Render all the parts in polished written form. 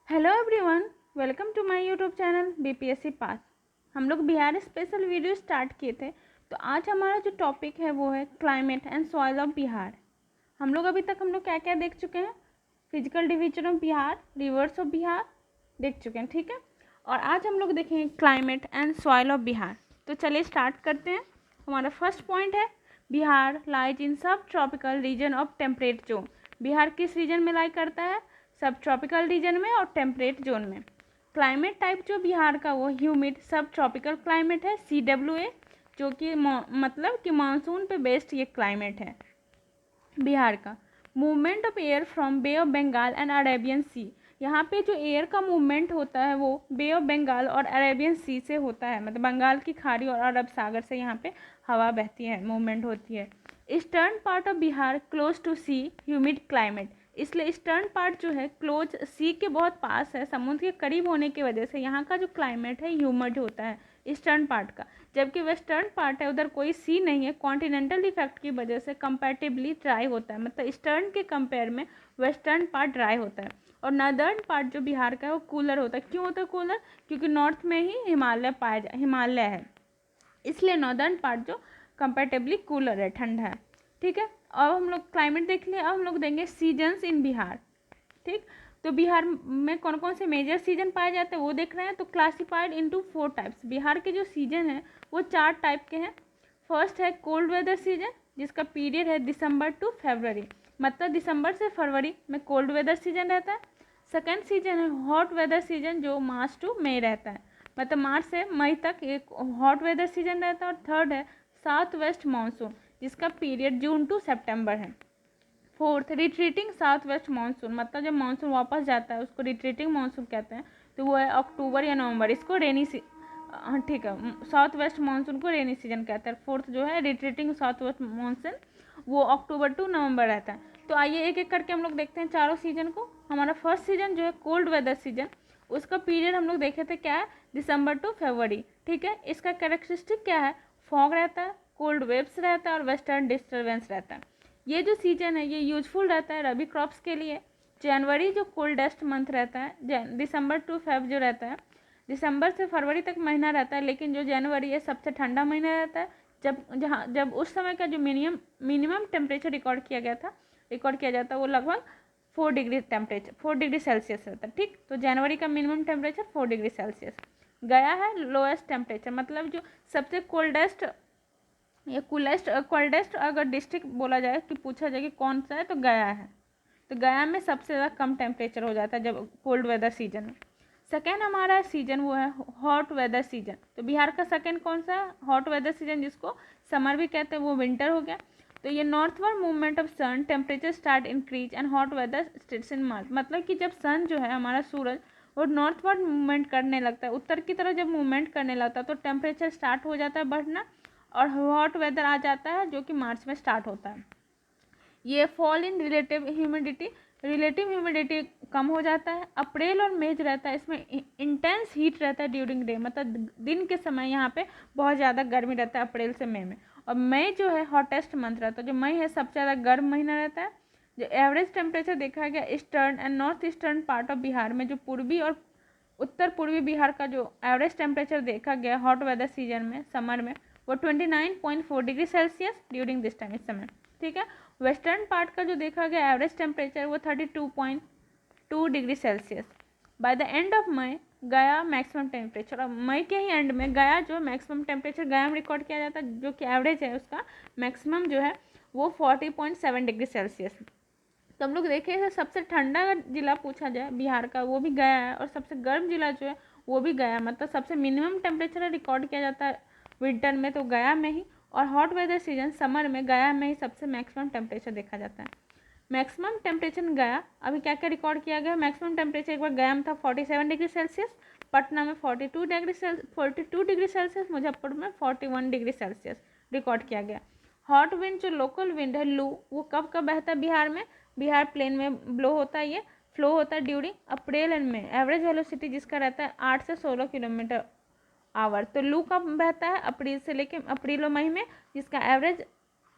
Hello everyone, welcome to my YouTube channel BPSC pass. हम लोग Bihar special video start किए थे, तो आज हमारा जो टॉपिक है वो है climate and soil of Bihar. हम लोग अभी तक क्या क्या देख चुके हैं। Physical division of Bihar, reverse of Bihar देख चुके हैं, ठीक है। और आज हम लोग देखेंगे climate and soil of Bihar. तो चलिए स्टार्ट करते हैं। हमारा फर्स्ट पॉइंट है बिहार लाइज इन सब tropical region of temperate zone. Bihar किस रीजन में लाई करता है? सब ट्रॉपिकल रीजन में और टेम्परेट जोन में। क्लाइमेट टाइप जो बिहार का वो ह्यूमिड सब ट्रॉपिकल क्लाइमेट है, CWA, जो कि मतलब कि मानसून पे बेस्ड ये क्लाइमेट है बिहार का। Movement of air from Bay of Bengal and Arabian Sea. यहाँ पे जो एयर का मूवमेंट होता है वो बे ऑफ बंगाल और अरेबियन सी से होता है, मतलब बंगाल की खाड़ी और अरब सागर से यहाँ पे हवा बहती है, मूवमेंट होती है। Eastern part of Bihar close to sea, humid climate. इसलिए ईस्टर्न पार्ट जो है क्लोज सी के बहुत पास है, समुद्र के करीब होने की वजह से यहाँ का जो क्लाइमेट है ह्यूमिड होता है ईस्टर्न पार्ट का। जबकि वेस्टर्न पार्ट है, उधर कोई सी नहीं है, कॉन्टिनेंटल इफेक्ट की वजह से कंपैरेटिवली ड्राई होता है, मतलब ईस्टर्न के कंपेयर में वेस्टर्न पार्ट ड्राई होता है। और नॉर्दर्न पार्ट जो बिहार का है वो कूलर होता है। क्यों होता है कूलर? क्योंकि नॉर्थ में ही हिमालय है, इसलिए नॉर्दर्न पार्ट जो कंपेरेटिवली कूलर है, ठंडा है, ठीक है। अब हम लोग क्लाइमेट देख लिए, अब हम लोग देंगे सीजन्स इन बिहार, ठीक। तो बिहार में कौन कौन से मेजर सीजन पाए जाते हैं वो देख रहे हैं। तो क्लासिफाइड इनटू 4 टाइप्स। बिहार के जो सीजन है वो 4 टाइप के हैं। फर्स्ट है कोल्ड वेदर सीजन, जिसका पीरियड है दिसंबर टू फरवरी, मतलब दिसंबर से फरवरी में कोल्ड वेदर सीजन रहता है। सेकेंड सीजन है हॉट वेदर सीजन, जो मार्च टू मई रहता है, मतलब मार्च से मई तक एक हॉट वेदर सीजन रहता है। और थर्ड है साउथ वेस्ट मानसून, जिसका पीरियड जून टू सितंबर है। Fourth retreating south west monsoon, मतलब जब मानसून वापस जाता है उसको रिट्रीटिंग मानसून कहते हैं, तो वो है अक्टूबर या नवंबर, इसको हाँ ठीक है, साउथ वेस्ट मानसून को रेनी सीजन कहते हैं। फोर्थ जो है रिट्रीटिंग साउथ वेस्ट मानसून, वो अक्टूबर टू नवंबर रहता है। तो आइए एक एक करके हम लोग देखते हैं चारों सीजन को। हमारा फर्स्ट सीजन जो है कोल्ड वेदर सीजन, उसका पीरियड हम लोग देखे थे क्या है, दिसंबर टू फरवरी, ठीक है। इसका कैरेक्टरिस्टिक क्या है? फॉग रहता है, कोल्ड वेव्स रहता है और वेस्टर्न डिस्टर्बेंस रहता है। ये जो सीजन है ये यूजफुल रहता है रबी क्रॉप्स के लिए। जनवरी जो कोल्डेस्ट मंथ रहता है, दिसंबर टू फेब जो रहता है, दिसंबर से फरवरी तक महीना रहता है, लेकिन जो जनवरी है सबसे ठंडा महीना रहता है। जब उस समय का जो मिनिमम टेम्परेचर रिकॉर्ड किया जाता है वो लगभग 4 डिग्री सेल्सियस रहता है, ठीक। तो जनवरी का मिनिमम टेम्परेचर 4 डिग्री सेल्सियस। गया है लोएस्ट टेम्परेचर, मतलब जो सबसे कोल्डेस्ट या कोल्डेस्ट अगर डिस्ट्रिक्ट बोला जाए कि पूछा जाए कि कौन सा है, तो गया है। तो गया में सबसे ज़्यादा कम टेम्परेचर हो जाता है जब कोल्ड वेदर सीजन में। सेकेंड हमारा सीजन वो है हॉट वेदर सीजन। तो बिहार का सेकेंड कौन सा है? हॉट वेदर सीजन, जिसको समर भी कहते हैं, वो विंटर हो गया। तो ये northward movement of sun, temperature start increase and hot weather states in March, मतलब कि जब सन जो है हमारा सूरज वो नॉर्थवर्ड मूवमेंट करने लगता है, उत्तर की तरफ जब मूवमेंट करने लगता है तो टेम्परेचर स्टार्ट हो जाता है बढ़ना और हॉट वेदर आ जाता है, जो कि मार्च में स्टार्ट होता है। ये फॉल इन रिलेटिव ह्यूमिडिटी कम हो जाता है। अप्रैल और मई जो रहता है इसमें इंटेंस हीट रहता है ड्यूरिंग डे, मतलब दिन के समय यहाँ पे बहुत ज़्यादा गर्मी रहता है अप्रैल से मई में। और मई जो है हॉटेस्ट मंथ रहता है, जो मई है सबसे ज़्यादा गर्म महीना रहता है। जो एवरेज टेम्परेचर देखा गया eastern and north eastern part of Bihar में, जो पूर्वी और उत्तर पूर्वी बिहार का जो एवरेज टेम्परेचर देखा गया हॉट वेदर सीजन में, समर में, वो 29.4 degree Celsius during this time, इस समय, ठीक है। वेस्टर्न पार्ट का जो देखा गया एवरेज टेम्परेचर वो 32.2 degree Celsius. By the end of May गया मैक्सिमम टेम्परेचर, और मई के ही एंड में गया जो मैक्सिमम टेम्परेचर गया में रिकॉर्ड किया जाता है, जो कि एवरेज है उसका मैक्सिमम जो है वो 40.7 डिग्री सेल्सियस। तो हम लोग देखें सबसे ठंडा जिला पूछा जाए बिहार का, वो भी गया है, और सबसे गर्म जिला जो है वो भी गया, मतलब सबसे मिनिमम टेम्परेचर रिकॉर्ड किया जाता है विंटर में तो गया में ही, और हॉट वेदर सीजन समर में गया में ही सबसे मैक्सिमम टेम्परेचर देखा जाता है। मैक्सिमम टेम्परेचर गया अभी क्या क्या रिकॉर्ड किया गया, मैक्सिमम टेम्परेचर एक बार गया में था 47 डिग्री सेल्सियस, पटना में 42 डिग्री सेल्सियस, मुजफ्फरपुर में 41 डिग्री सेल्सियस रिकॉर्ड किया गया। हॉट विंड जो लोकल विंड है लू, वो कब कब बहता है बिहार में? बिहार प्लेन में ब्लो होता है, ये फ्लो होता है during April and May. Average velocity जिसका रहता है 8 से 16 किलोमीटर आवर। तो लू कब बहता है? अप्रैल से लेके अप्रैल और मई में, जिसका एवरेज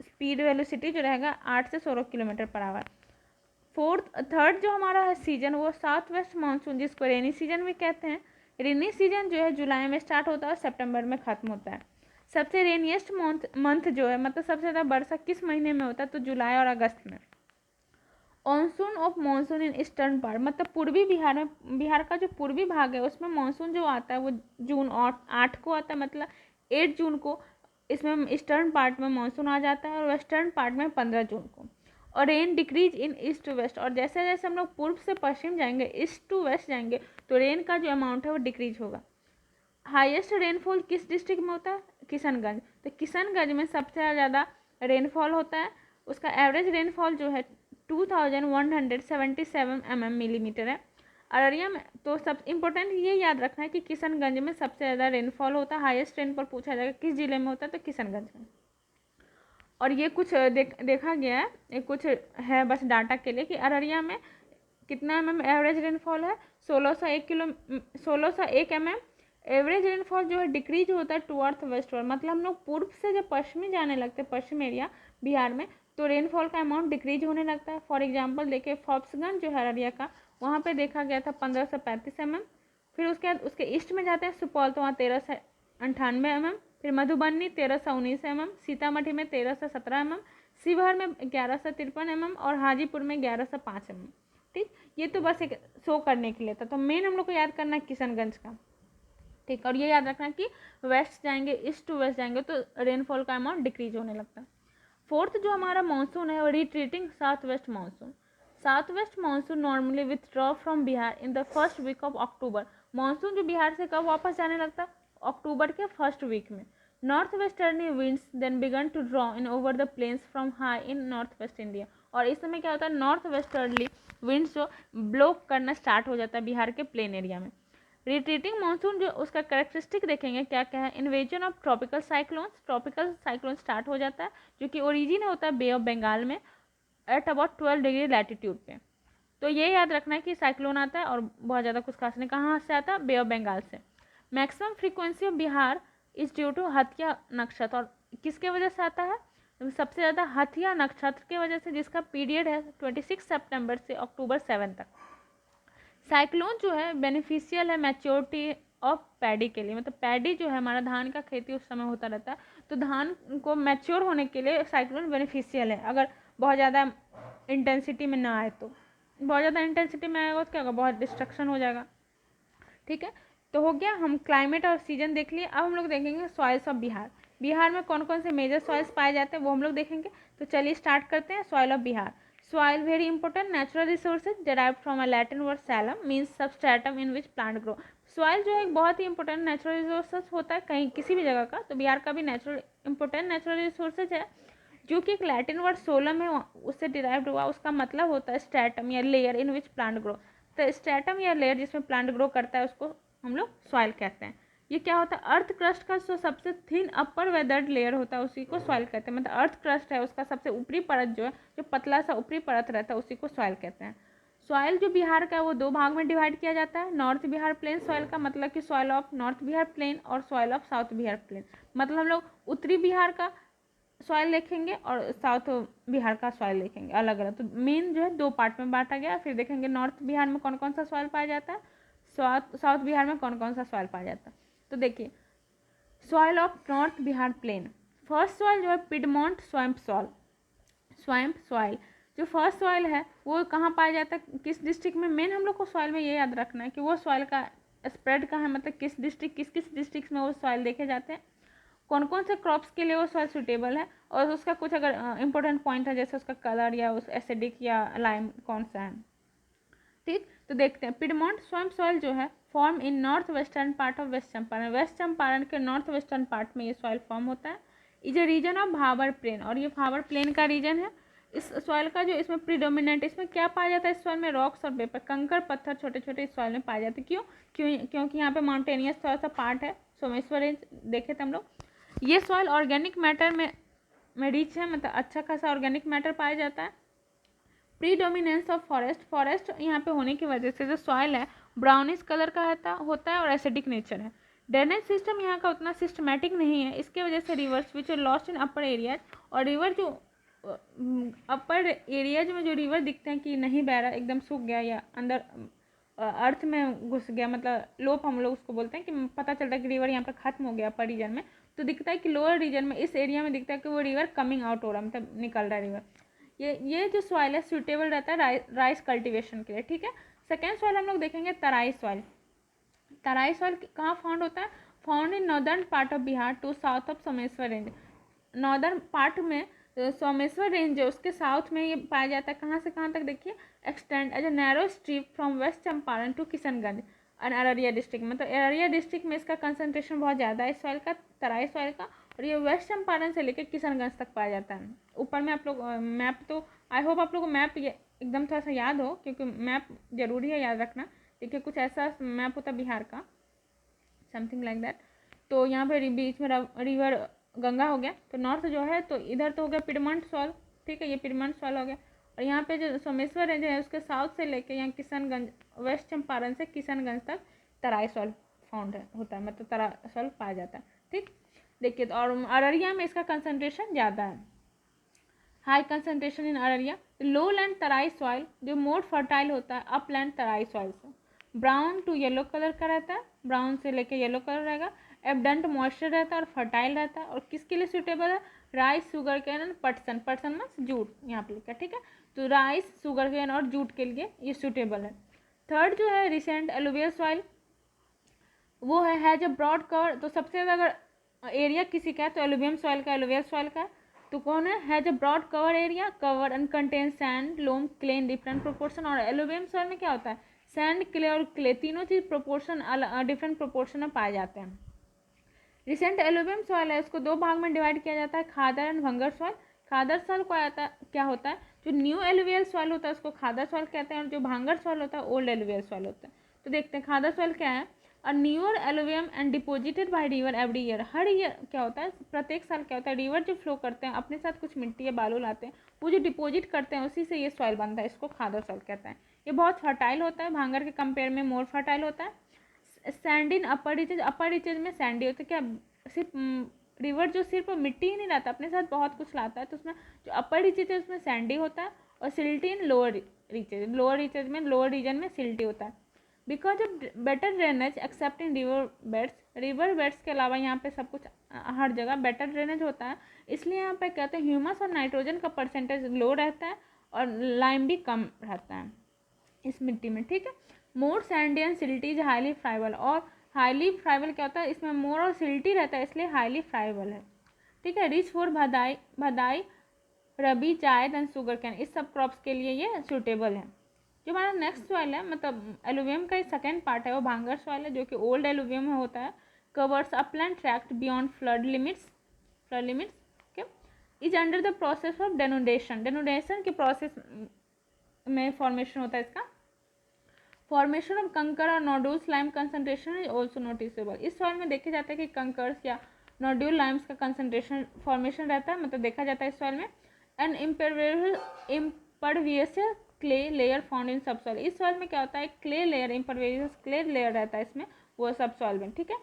स्पीड वेलोसिटी जो रहेगा 8 से 16 किलोमीटर पर आवर। थर्ड जो हमारा है सीजन वो साउथ वेस्ट मानसून, जिसको रेनी सीजन भी कहते हैं। रेनी सीजन जो है जुलाई में स्टार्ट होता है और सितंबर में ख़त्म होता है। सबसे रेनिएस्ट मंथ जो है मतलब सबसे ज़्यादा वर्षा किस महीने में होता है, तो जुलाई और अगस्त में। Onset of monsoon in eastern part, मतलब पूर्वी बिहार में, बिहार का जो पूर्वी भाग है उसमें मानसून जो आता है वो जून 8 को आता है, मतलब 8 जून को इसमें ईस्टर्न पार्ट में मानसून आ जाता है, और वेस्टर्न पार्ट में 15 जून को। और rain decrease in east to west, और जैसे जैसे हम लोग पूर्व से पश्चिम जाएंगे, ईस्ट टू वेस्ट जाएंगे, तो रेन का जो अमाउंट है वो डिक्रीज होगा। हाईएस्ट रेनफॉल किस डिस्ट्रिक्ट में होता है, किशनगंज। तो किशनगंज में सबसे ज़्यादा रेनफॉल होता है। उसका एवरेज रेनफॉल जो है 2177 मिलीमीटर है। अररिया में तो सब इम्पोर्टेंट ये याद रखना है कि किशनगंज में सबसे ज़्यादा रेनफॉल होता है। हाईएस्ट रेनफॉल पूछा जाएगा किस जिले में होता है, तो किशनगंज में। और ये कुछ देखा गया है, ये कुछ है बस डाटा के लिए कि अररिया में कितना एवरेज रेनफॉल है, 1601 एवरेज रेनफॉल जो है डिक्रीज होता है टुवर्थ वेस्टवर्ड, मतलब हम लोग पूर्व से जब पश्चिमी जाने लगते हैं, पश्चिम एरिया बिहार में, तो रेनफॉल का अमाउंट डिक्रीज होने लगता है। फॉर एग्जांपल देखिए फॉक्सगंज जो है अररिया का, वहाँ पे देखा गया था 1535 फिर उसके बाद उसके ईस्ट में जाते हैं सुपौल, तो वहाँ 1398 फिर मधुबनी 1319 सीतामढ़ी में 1317 शिवहर में 1153 और हाजीपुर में 1105 ठीक। ये तो बस एक शो करने के लिए था, तो मेन हम लोग को याद करना है किशनगंज का, ठीक। और ये याद रखना कि वेस्ट जाएंगे, ईस्ट टू वेस्ट जाएंगे तो रेनफॉल का अमाउंट डिक्रीज होने लगता है। फोर्थ जो हमारा मानसून है वो retreating south west monsoon. South west monsoon normally withdraw from Bihar in the first week of October. Monsoon जो बिहार से कब वापस जाने लगता है, अक्टूबर के फर्स्ट वीक में। North westerly winds then begin to draw in over the plains from high in north west India. और इस समय क्या होता है, नॉर्थ वेस्टर्ली विंड्स जो ब्लो करना स्टार्ट हो जाता है बिहार के प्लेन एरिया में। रिट्रीटिंग मानसून जो उसका कैरेक्टरिस्टिक देखेंगे क्या क्या है, invasion of tropical cyclone start हो जाता है, जो कि ओरिजिन होता है बे ऑफ बंगाल में एट अबाउट 12 डिग्री लैटिट्यूड पे। तो ये याद रखना है कि साइक्लोन आता है और बहुत ज़्यादा कुछ खास नहीं, कहाँ से आता है, बे ऑफ बंगाल से। Maximum frequency of Bihar is due to Hathiya nakshatra, और किसके वजह से आता है, सबसे ज़्यादा हथिया नक्षत्र की वजह से, जिसका पीरियड है 26 सितंबर से अक्टूबर 7 तक। साइक्लोन जो है बेनिफिशियल है मैच्योरिटी ऑफ पैडी के लिए, मतलब पैडी जो है हमारा धान का खेती उस समय होता रहता है, तो धान को मैच्योर होने के लिए साइक्लोन बेनिफिशियल है। अगर बहुत ज़्यादा इंटेंसिटी में ना आए तो, बहुत ज़्यादा इंटेंसिटी में आएगा तो क्या होगा, बहुत डिस्ट्रक्शन हो जाएगा, ठीक है। तो हो गया, हम क्लाइमेट और सीजन देख लिए। अब हम लोग देखेंगे सॉइल्स ऑफ बिहार। बिहार में कौन कौन से मेजर सॉइल्स पाए जाते हैं वो हम लोग देखेंगे। तो चलिए स्टार्ट करते हैं। Soil of Bihar. Soil very important natural resources derived from a Latin word slam means substratum in which plant grow. Soil जो है एक बहुत ही इंपॉर्टेंट नेचुरल रिसोर्सेज होता है कहीं किसी भी जगह का, तो बिहार का भी इंपॉर्टेंट नेचुरल रिसोर्सेज है, जो कि एक लैटिन वर्ड सोलम है उससे डिराइव्ड हुआ। उसका मतलब होता है स्ट्रेटम या layer in which plant grow. तो स्ट्रेटम या लेयर जिसमें प्लांट ग्रो करता है उसको हम लोग सॉइल कहते हैं। ये क्या होता है, अर्थ क्रस्ट का जो सबसे थिन अपर वेदर्ड लेयर होता है उसी को सॉइल कहते हैं। मतलब अर्थ क्रस्ट है उसका सबसे ऊपरी परत जो है, जो पतला सा ऊपरी परत रहता है उसी को सॉइल कहते हैं। सॉइल जो बिहार का है वो दो भाग में डिवाइड किया जाता है। नॉर्थ बिहार प्लेन सॉइल का मतलब कि soil of north Bihar plain, और soil of south Bihar plain, मतलब हम लोग उत्तरी बिहार का सॉइल देखेंगे और साउथ बिहार का सॉइल देखेंगे अलग अलग। तो मेन जो है दो पार्ट में बांटा गया। फिर देखेंगे नॉर्थ बिहार में कौन कौन सा सॉइल पाया जाता है, साउथ बिहार में कौन कौन सा सॉइल पाया जाता है। तो देखिए soil of north Bihar plain. First soil जो है पिडमोंट स्वैम्प सॉइल। जो फर्स्ट सॉइल है वो कहाँ पाया जाता है, किस डिस्ट्रिक्ट में। मेन हम लोग को सॉइल में ये याद रखना है कि वो सॉइल का स्प्रेड कहाँ है, मतलब किस डिस्ट्रिक्ट में वो सॉइल देखे जाते हैं, कौन कौन से क्रॉप्स के लिए वो सॉइल सूटेबल है, और उसका कुछ अगर इंपॉर्टेंट पॉइंट है जैसे उसका कलर या उस एसिडिक या लाइम कौन सा है, ठीक। तो देखते हैं पिडमोंट स्वैम्प सॉइल जो है form in north western part of west Champaran. West Champaran के नॉर्थ वेस्टर्न पार्ट में ये सॉइल फॉर्म होता है। Is a region of Bhabar plain, और ये भाबर प्लेन का रीजन है। इस सॉइल का जो इसमें प्रीडोमिनेंट, इसमें क्या पाया जाता है, इस सॉइल में रॉक्स और वेपर, कंकड़ पत्थर छोटे छोटे इस सॉइल में पाए जाते हैं। क्योंकि यहाँ पे माउंटेनियस थोड़ा सा पार्ट है, सोमेश्वर रेंज देखे थे हम लोग। ये सॉइल ऑर्गेनिक मैटर में रिच है, मतलब अच्छा खासा ऑर्गेनिक मैटर पाया जाता है। प्रीडोमिनेंस ऑफ फॉरेस्ट यहाँ पे होने की वजह से जो सॉइल है ब्राउनिश कलर का होता है और एसिडिक नेचर है। ड्रेनेज सिस्टम यहाँ का उतना सिस्टमेटिक नहीं है, इसके वजह से rivers which are lost in upper areas, और रिवर जो अपर एरियाज में जो रिवर दिखते हैं कि नहीं बह रहा, एकदम सूख गया या अंदर अर्थ में घुस गया, मतलब लोप हम लोग उसको बोलते हैं कि पता चलता है कि रिवर यहाँ पर खत्म हो गया अपर रीजन में, तो दिखता है कि लोअर रीजन में इस एरिया में दिखता है कि वो रिवर कमिंग आउट हो रहा है, मतलब निकल रहा है रिवर। ये जो सॉइल है सूटेबल रहता है राइस कल्टिवेशन के लिए, ठीक है। सेकेंड सॉइल हम लोग देखेंगे तराई सॉइल। तराई सॉइल कहाँ फाउंड होता है? Found in northern part of Bihar to south of Someshwar range. Northern part में सोमेश्वर रेंज है उसके साउथ में ये पाया जाता है। कहाँ से कहाँ तक देखिए, extend as a narrow strip from west Champaran to Kishanganj and Araria district, मतलब अररिया डिस्ट्रिक्ट में इसका कंसंट्रेशन बहुत ज़्यादा है इस सॉइल का, तराई सॉइल का, और ये वेस्ट चंपारण से लेकर किशनगंज तक पाया जाता है। ऊपर में आप लोग मैप, तो आई होप आप लोग को मैप एकदम थोड़ा सा याद हो, क्योंकि मैप जरूरी है याद रखना। देखिए कुछ ऐसा मैप होता है बिहार का, समथिंग लाइक दैट। तो यहाँ पे बीच में रिवर गंगा हो गया, तो नॉर्थ जो है तो इधर तो हो गया पिडमंट सॉइल, ठीक है, ये पिडमंट सॉइल हो गया। और यहाँ पे जो सोमेश्वर रेंज है उसके साउथ से लेके यहाँ किशनगंज, वेस्ट चंपारण से किशनगंज तक तराई सॉइल फाउंड होता है, मतलब तराई सॉइल पाया जाता है, ठीक। देखिए तो और अररिया में इसका कंसंट्रेशन ज़्यादा है, high concentration in Araria. Low land Terai soil जो मोर फर्टाइल होता है अपलैंड तराई सॉइल से, ब्राउन टू येलो कलर का रहता है, ब्राउन से लेके येलो कलर रहेगा, एबडेंट मॉइस्चर रहता है और फर्टाइल रहता है। और किसके लिए सूटेबल है? राइस, शुगर केन एंड पटसन, पटसन मीन्स जूट यहाँ पे लिखा, ठीक है। तो राइस, शुगर केन और जूट के लिए ये सूटेबल है। थर्ड जो है रिसेंट एलुवियल सॉइल, वो है जब ब्रॉड कवर, तो सबसे ज़्यादा अगर एरिया किसी का है तो एलुवियम सॉइल का, एलुवियल सॉइल का। तो कौन है जब broad cover area, cover and contain sand, loam, clay in different proportion. और एलुवियम सॉइल में क्या होता है? सैंड, क्ले और क्ले तीनों चीज़ प्रोपोर्शन डिफरेंट प्रोपोर्शन में पाए जाते हैं। रिसेंट एलुवियम सॉइल है, इसको दो भाग में डिवाइड किया जाता है, khadar and bhangar soil. Khadar soil को आता क्या होता है? जो न्यू एलुवियल सॉइल होता है उसको खादर सॉइल कहते हैं, और जो भांगर सॉइल होता है ओल्ड एलुवियल सॉइल होता है। तो देखते हैं खादर सॉइल क्या है। और newer alluvium and deposited by river every year, her year क्या होता है, प्रत्येक साल क्या होता है, रिवर जो फ्लो करते हैं अपने साथ कुछ मिट्टी या बालू लाते हैं, वो जो डिपोजिट करते हैं उसी से ये सॉइल बनता है, इसको खादर सॉइल कहते हैं। ये बहुत फर्टाइल होता है, भांगर के कंपेयर में मोर फर्टाइल होता है। सैंड इन अपर रीचेज में सैंडी होता है, क्या सिर्फ रिवर जो सिर्फ मिट्टी ही नहीं लाता, अपने साथ बहुत कुछ लाता है, तो उसमें जो अपर रीचेज है उसमें सैंडी होता है, और सिल्टी इन लोअर रीचेज में, लोअर रीजन में सिल्टी होता है। Because of better drainage accept in river beds के अलावा यहाँ पे सब कुछ हर जगह बेटर ड्रेनेज होता है, इसलिए यहाँ पे कहते हैं ह्यूमस और नाइट्रोजन का परसेंटेज लो रहता है, और लाइम भी कम रहता है इस मिट्टी में, ठीक है। More sandy and silty is highly friable, और हाईली फ्राइबल क्या होता है, इसमें मोर और सिल्टी रहता है इसलिए हाईली फ्राइबल है, ठीक है। रिच फॉर भदाई, रबी, चाय एंड शुगर कैन, इस सब क्रॉप्स के लिए ये सूटेबल है। जो हमारा नेक्स्ट सॉइल है, मतलब एलुवियम का सेकेंड पार्ट है, वो भांगर सॉइल है, जो कि ओल्ड एलुवियम में होता है। Covers upland tract beyond flood limits, okay. Is under the process of denudation के प्रोसेस में फॉर्मेशन होता है इसका। फॉर्मेशन ऑफ कंकर और nodules lime concentration is also noticeable, इस सॉइल में देखा जाता है कि कंकर्स या नोड्यूल लाइम्स का कंसंट्रेशन फॉर्मेशन रहता है, मतलब देखा जाता है इस सॉइल में। And impervious clay layer found in सब सॉइल, इस सॉइल में क्या होता है, clay layer, impervious clay layer रहता है इसमें, वो सब सॉइल में, ठीक है।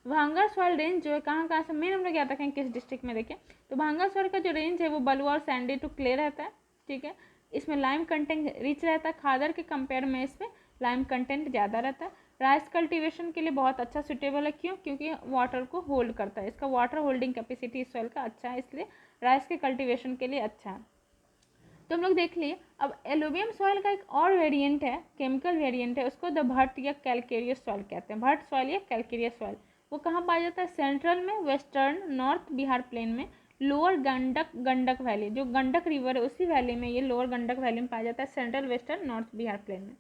भांगर सॉइल रेंज जो है कहाँ से मेन हम लोग याद रखें किस डिस्ट्रिक्ट में, देखें तो भांगर सॉइल का जो रेंज है वो बलुआ और सैंडी टू क्ले रहता है, ठीक है। इसमें लाइम कंटेंट रिच रहता है, खादर के कंपेयर में इसमें लाइम कंटेंट ज़्यादा रहता है। राइस कल्टीवेशन के लिए बहुत अच्छा सूटेबल है, क्यों? क्योंकि वाटर को होल्ड करता है, इसका वाटर होल्डिंग कैपेसिटी इस सॉइल का अच्छा है, इसलिए राइस के कल्टीवेशन के लिए अच्छा है। तो हम लोग देख लिए। अब एलुवियम सॉइल का एक और वेरिएंट है, केमिकल वेरिएंट है, उसको द भट्ट या कैलकेरियस सॉइल कहते हैं, भट्ट सॉइल या कैलकेरियस सॉइल। वो कहाँ पाया जाता है? सेंट्रल में, वेस्टर्न नॉर्थ बिहार प्लेन में, लोअर गंडक वैली, जो गंडक रिवर है उसी वैली में, ये लोअर गंडक वैली में पाया जाता है, central western north Bihar plain में।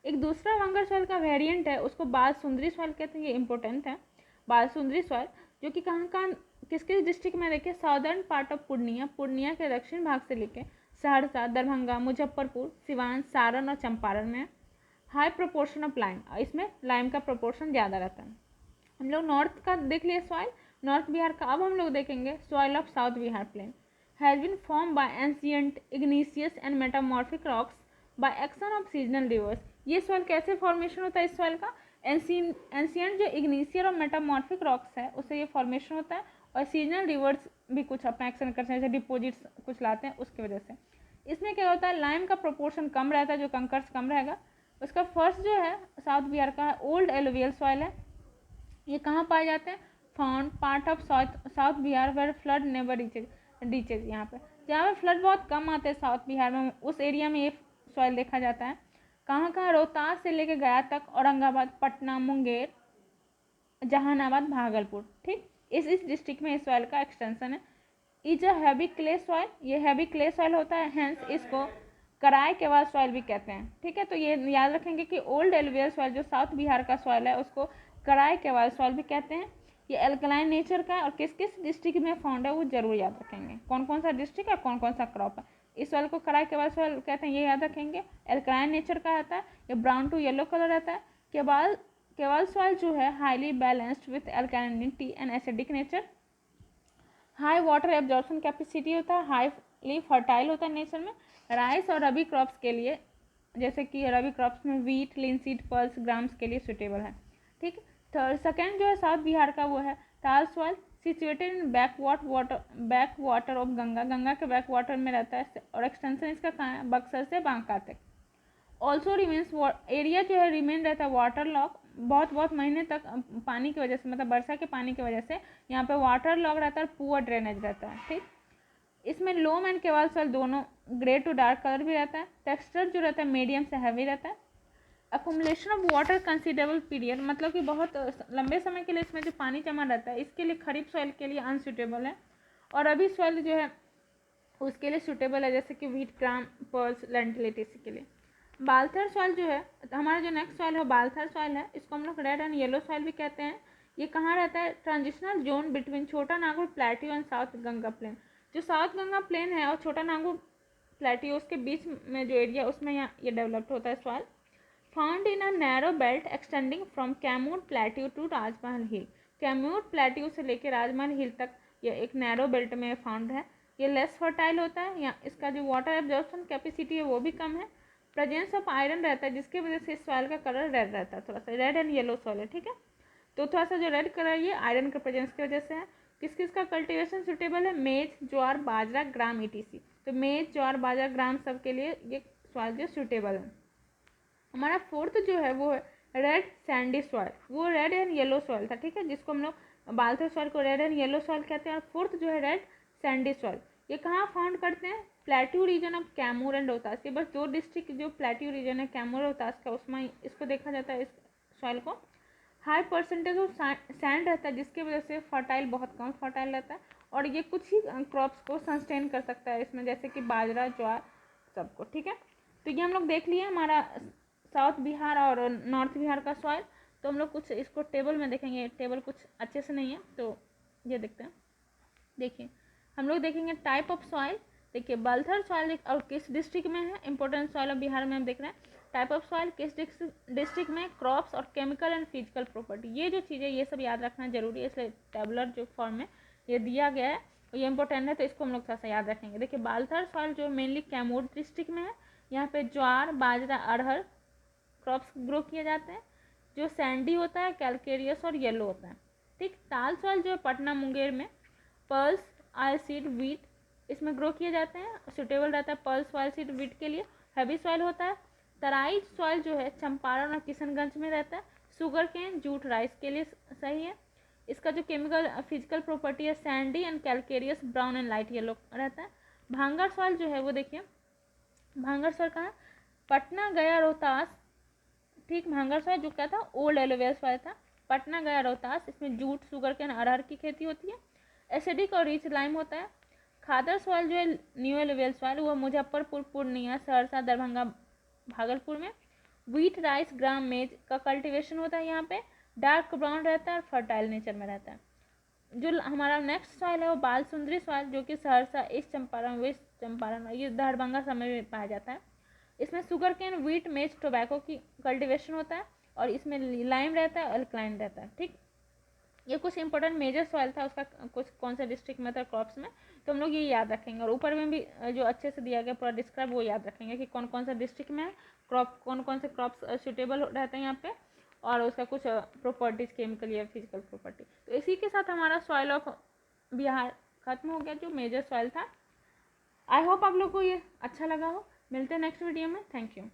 एक दूसरा भांगर सॉइल का वेरिएंट है, उसको बालसुंदरी सॉइल कहते हैं, ये इंपॉर्टेंट है। बालसुंदरी सॉइल जो कि कहाँ किसके डिस्ट्रिक्ट में, देखिए साउदर्न पार्ट ऑफ पूर्णिया के दक्षिण भाग से लेके सहरसा, दरभंगा, मुजफ्फरपुर, सिवान, सारण और चंपारण में। हाई प्रोपोर्शन ऑफ लाइम, इसमें लाइम का प्रोपोर्शन ज़्यादा रहता है। हम लोग नॉर्थ का देख लिए सॉइल, नॉर्थ बिहार का। अब हम लोग देखेंगे soil of south Bihar plain. Has been form by ancient igneous and metamorphic rocks by action of seasonal rivers. ये सॉइल कैसे फॉर्मेशन होता है इस सॉइल का? एंशियंट जो इग्निशियर और मेटामॉर्फिक रॉक्स है उससे ये फॉर्मेशन होता है, और सीजनल रिवर्स भी कुछ अपना एक्शन करते हैं, जैसे डिपोजिट्स कुछ लाते हैं उसकी वजह से। इसमें क्या होता है, लाइम का प्रोपोर्शन कम रहता है, जो कंकर्स कम रहेगा। उसका फर्स्ट जो है साउथ बिहार का है ओल्ड एलुवियल सॉइल है। ये कहाँ पाए जाते हैं, found part of south Bihar where flood never reaches, यहाँ पे जहाँ पे फ्लड बहुत कम आते हैं साउथ बिहार में, उस एरिया में ये सॉइल देखा जाता है। कहाँ कहाँ, रोहतास से लेके गया तक, औरंगाबाद, पटना, मुंगेर, जहानाबाद, भागलपुर। ठीक, इस डिस्ट्रिक्ट में इस सॉइल का एक्सटेंशन है। Is a heavy clay soil, ये हैवी क्ले सॉइल होता है, हेंस इसको कराई केवाल सॉइल भी कहते हैं। ठीक है, तो ये याद रखेंगे कि ओल्ड एलुवियल सॉइल जो साउथ बिहार का सॉइल है उसको कराई केवाल सॉइल भी कहते हैं। ये एल्कलाइन नेचर का है और किस किस डिस्ट्रिक्ट में फाउंड है वो जरूर याद रखेंगे, कौन कौन सा डिस्ट्रिक्ट है, कौन कौन सा क्रॉप है। इस सॉइल को कराई केवाल सॉइल कहते हैं, ये याद रखेंगे। एल्कलाइन नेचर का रहता है, ये ब्राउन टू येलो कलर रहता है। केवाल सॉइल जो है highly balanced with alkalinity and acidic nature. High water absorption capacity होता है, हाईली फर्टाइल होता है नेचर में। राइस और रबी क्रॉप्स के लिए, जैसे कि रबी क्रॉप्स में वीट, लिनसीड, पल्स, ग्राम्स के लिए सुटेबल है। ठीक, थर्ड सेकेंड जो है साउथ बिहार का वो है टाल soil, situated in back water of Ganga के बैक वाटर में रहता है और एक्सटेंशन इसका कहाँ है, बक्सर से बांका तक। ऑल्सो रिमेन्स, एरिया जो है रिमेन रहता है वाटर लॉक, बहुत महीने तक पानी की वजह से, मतलब वर्षा के पानी की वजह से यहाँ पे वाटर लॉक रहता है और पुअर ड्रेनेज रहता है। ठीक, इसमें लोम एंड केवाल सॉइल दोनों ग्रे टू डार्क कलर भी रहता है। टेक्सचर जो रहता है मीडियम से हैवी रहता है। Accumulation of water considerable period, मतलब कि बहुत लंबे समय के लिए इसमें जो पानी जमा रहता है, इसके लिए खरीफ सॉइल के लिए अनसुटेबल है और रबी सॉइल जो है उसके लिए सुटेबल है, जैसे कि व्हीट, ग्राम, पर्ल्स, लेंटिलिटीज के लिए। बालथर सॉइल जो है, तो हमारा जो नेक्स्ट सॉइल है बालथर सॉइल है, इसको हम लोग रेड एंड येलो सॉइल भी कहते हैं। ये कहाँ रहता है, transitional zone between Chota Nagpur plateau and south Ganga plain. जो साउथ गंगा प्लेन है और छोटा नागपुर प्लेट्यू उसके बीच में जो एरिया उसमें यहाँ ये डेवलप्ड होता है soil. Found in a narrow belt extending from Kaimur plateau to Rajmahal hill. Kaimur plateau से लेकर राजमहल हिल तक ये एक नैरो बेल्ट में फाउंड है। ये लेस फर्टाइल होता है, या इसका जो वाटर एब्जॉर्प्शन कैपेसिटी है वो भी कम है। प्रेजेंस ऑफ आयरन रहता है जिसकी वजह से इस सॉइल का कलर रेड रहता है, थोड़ा सा रेड एंड येलो सॉइल है। ठीक है, तो थोड़ा सा जो रेड कलर ये आयरन के प्रेजेंस की वजह से है। किस किस का कल्टीवेशन सुटेबल है, मेज, ज्वार, बाजरा, ग्राम, ईटीसी। तो मेज, ज्वार, बाजरा, ग्राम सब के लिए ये सॉइल जो सुटेबल है। हमारा फोर्थ जो है वो है रेड सैंडी सॉइल, वो रेड एंड येलो सॉइल था। ठीक है, जिसको हम लोग बालथर सॉइल को रेड एंड येलो सॉइल कहते हैं। और फोर्थ जो है रेड सैंडी सॉइल, ये कहाँ फाउंड करते हैं, plateau region of Kaimur and Rohtas. ये बस दो डिस्ट्रिक्ट जो प्लेट्यू रीजन है कैमूर और रोहतास का, उसमें इसको देखा जाता है, इस सॉइल को। हाई परसेंटेज ऑफ सैंड रहता है जिसकी वजह से फर्टाइल बहुत कम फर्टाइल रहता है और ये कुछ ही क्रॉप्स को सस्टेन कर सकता है इसमें, जैसे कि बाजरा, ज्वार सबको। ठीक है, तो ये हम लोग देख लिए हमारा साउथ बिहार और नॉर्थ बिहार का सॉइल। तो हम लोग कुछ इसको टेबल में देखेंगे, टेबल कुछ अच्छे से नहीं है तो ये देखते हैं। देखिए हम लोग देखेंगे टाइप ऑफ सॉइल। देखिए बालथर सॉइल और किस डिस्ट्रिक्ट में है, इंपॉर्टेंट सॉइल ऑफ बिहार में हम देख रहे हैं। टाइप ऑफ सॉइल किस डिस्ट्रिक्ट में, क्रॉप्स और केमिकल एंड फिजिकल प्रॉपर्टी, ये जो चीज़ें ये सब याद रखना जरूरी है, इसलिए टेबुलर जो फॉर्म में ये दिया गया है ये इंपॉर्टेंट है, तो इसको हम लोग थोड़ा सा याद रखेंगे। देखिए बालथर सॉइल जो मेनली कैमूर डिस्ट्रिक्ट में है, यहाँ पे ज्वार, बाजरा, अरहर क्रॉप्स ग्रो किए जाते हैं। जो सैंडी होता है, कैलकेरियस और येलो होता है। ठीक, ताल सॉइल जो है पटना, मुंगेर में पर्ल्स, ऑयल सीड, वीट इसमें ग्रो किए जाते हैं, सुटेबल रहता है पर्ल्स, ऑयल सीड, वीट के लिए। हैवी सॉइल होता है। तराई सॉइल जो है चंपारण और किशनगंज में रहता है। शुगर केन, जूट, राइस के लिए सही है। इसका जो केमिकल फिजिकल प्रॉपर्टी है Sandy and calcareous, brown and light yellow रहता है। भांगर सॉइल जो है वो देखिए, भांगर सॉइल कहाँ, पटना, गया, रोहतास। ठीक, भांगर सॉइल जो क्या था, ओल्ड एलोवेरा सॉइल था, पटना, गया, रोहतास। इसमें जूट, शुगर केन, अरहर की खेती होती है। एसिडिक और रिच लाइम होता है। खादर सॉइल जो है न्यू एलोवेल सॉइल, वो मुजफ्फरपुर, पूर्णिया, सहरसा, दरभंगा, भागलपुर में। व्हीट, राइस, ग्राम, मेज का कल्टीवेशन होता है यहाँ पे। डार्क ब्राउन रहता है और फर्टाइल नेचर में रहता है। जो हमारा नेक्स्ट सॉइल है वो बाल सुंदरी सॉइल, जो कि सहरसा, ईस्ट चंपारण, वेस्ट चंपारण, ये दरभंगा समय में पाया जाता है। इसमें शुगर केन, व्हीट, मेज, टोबैको की कल्टीवेशन होता है और इसमें लाइम रहता है, अल्कलाइन रहता है। ठीक, ये कुछ इंपॉर्टेंट मेजर सॉइल था, उसका कुछ कौन सा डिस्ट्रिक्ट में था क्रॉप्स में, तो हम लोग ये याद रखेंगे। और ऊपर में भी जो अच्छे से दिया गया पूरा डिस्क्राइब वो याद रखेंगे कि कौन कौन सा डिस्ट्रिक्ट में है, क्रॉप कौन कौन से क्रॉप्स सुटेबल रहते हैं यहाँ पे, और उसका कुछ प्रॉपर्टीज केमिकल या फिजिकल प्रॉपर्टी। तो इसी के साथ हमारा सॉइल ऑफ बिहार ख़त्म हो गया, जो मेजर सॉइल था। आई होप आप लोग को ये अच्छा लगा हो। मिलते हैं नेक्स्ट वीडियो में। Thank you.